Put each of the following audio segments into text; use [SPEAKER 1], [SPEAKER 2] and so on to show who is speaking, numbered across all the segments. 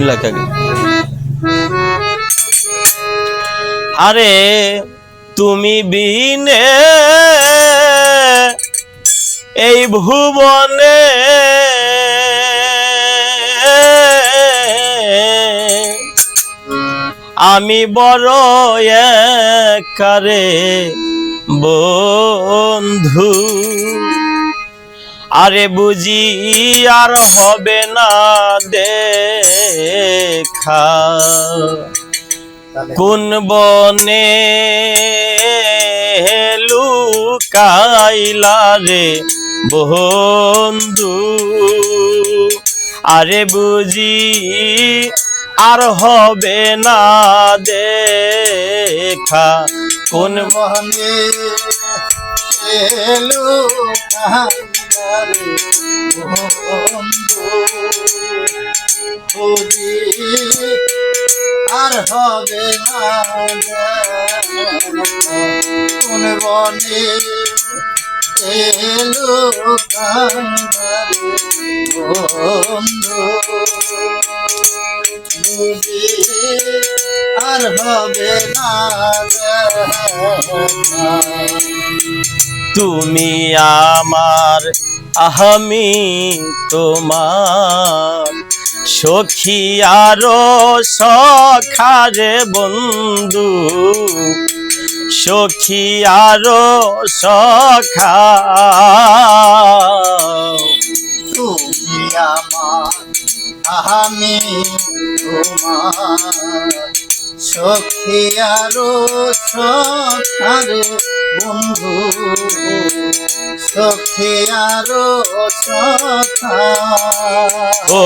[SPEAKER 1] লাগে আরে তুমি বিনে এই ভুবনে আমি বড় একারে বন্ধু আরে বুঝি আর হবে না দেখা কোন বনে লুকাইলা রে বন্ধু আরে বুঝি আর হবে না দেখা কোন
[SPEAKER 2] বনে লুকাইলা রে বন্ধু বুঝি আর হবে না কোন বনে লুকাইলা রে বন্ধু বুঝি আর হবে না
[SPEAKER 1] তুমি আমার আমি তোমার সখী আরো সখারে বন্ধু সখী আরো সখা
[SPEAKER 2] তুমি আমার আমি তোমার সখী আরো সখারে বন্ধু সখী আরো সখা
[SPEAKER 1] ও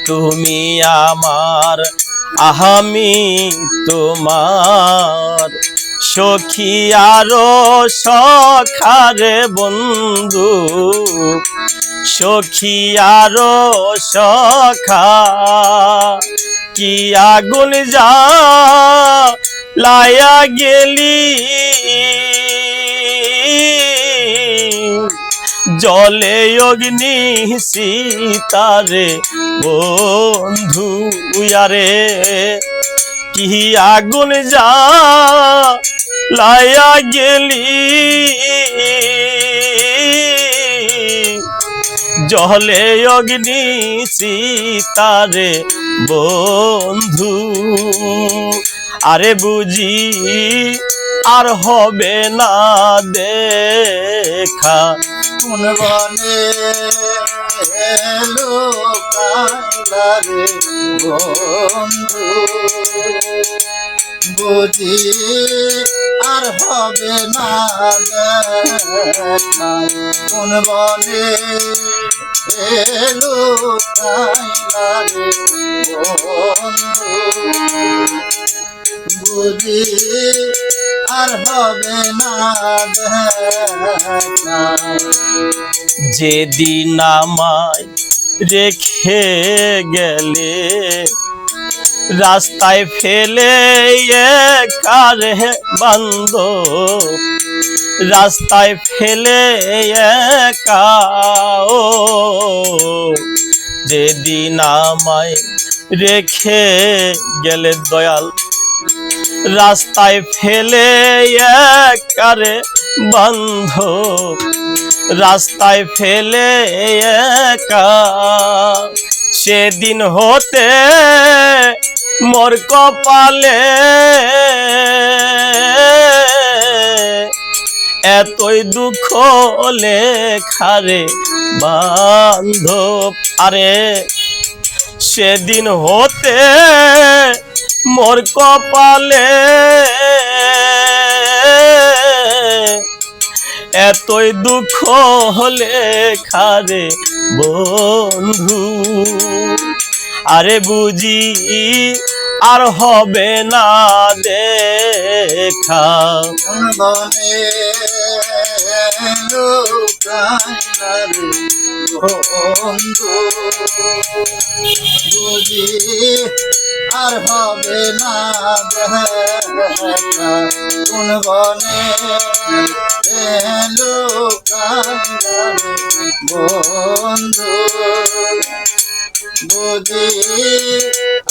[SPEAKER 1] তুমি আমার আমি তোমার সখী আরো সখারে বন্ধু সখী আরো সখা কি আগুন যা লায়া গেলি জলে অগ্নি সীতারে বন্ধু আরে কি আগুন যা লায়া গেলি জলে অগ্নি সীতারে বন্ধু আরে বুঝি আর হবে না দেখা
[SPEAKER 2] কোন বনে লুকাইলা রে বন্ধু বুঝি আর হবে না দেখা কোন বনে লুকাইলা রে বন্ধু বুঝি আর হবে না দেখা
[SPEAKER 1] যেদিন আমায় রেখে গেলে রাস্তায় ফেলে কারে বান্ধ রাস্তায় ফেলে একা ও যেদিন আমায় রেখে গেলে দয়াল রাস্তায় ফেলে একারে বন্ধ রাস্তায় ফেলে একা সেদিন হতে মোর কপালে এতই দুঃখ লেখারে বান্ধব আরে সেদিন হতে মোর কপালে এতই দুঃখ লেখারে বন্ধু আরে বুঝি আর হবে না দেখা
[SPEAKER 2] বনে লুকাইলা রে বন্ধু বুঝি আর হবে না দেখা কোন বনে লুকাইলা রে বন্ধু বুঝি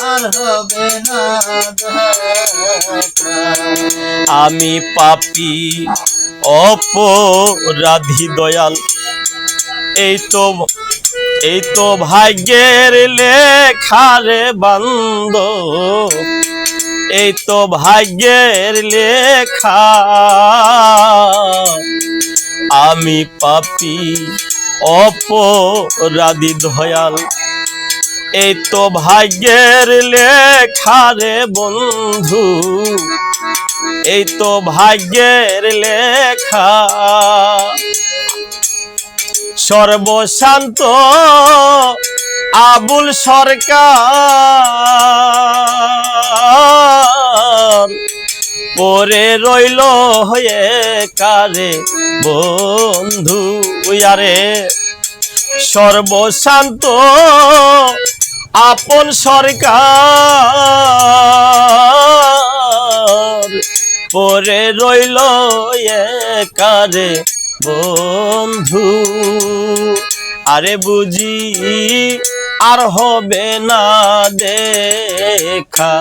[SPEAKER 2] আর হবে না দেখা।
[SPEAKER 1] আমি পাপী অপরাধী দয়াল, এই তো ভাগ্যের লেখা রে বান্দো, এই তো ভাগ্যের লেখা। আমি পাপী অপরাধী দয়াল, এই তো ভাগ্যের লেখা রে বন্ধু, এই তো ভাগ্যের লেখা। সর্বশান্ত আবুল সরকার পরে রইল হয়ে কারে বন্ধু ইয়ারে। সর্বশান্ত আপন সরকার পরে রইল একারে বন্ধু। আরে বুঝি আর হবে না দেখা।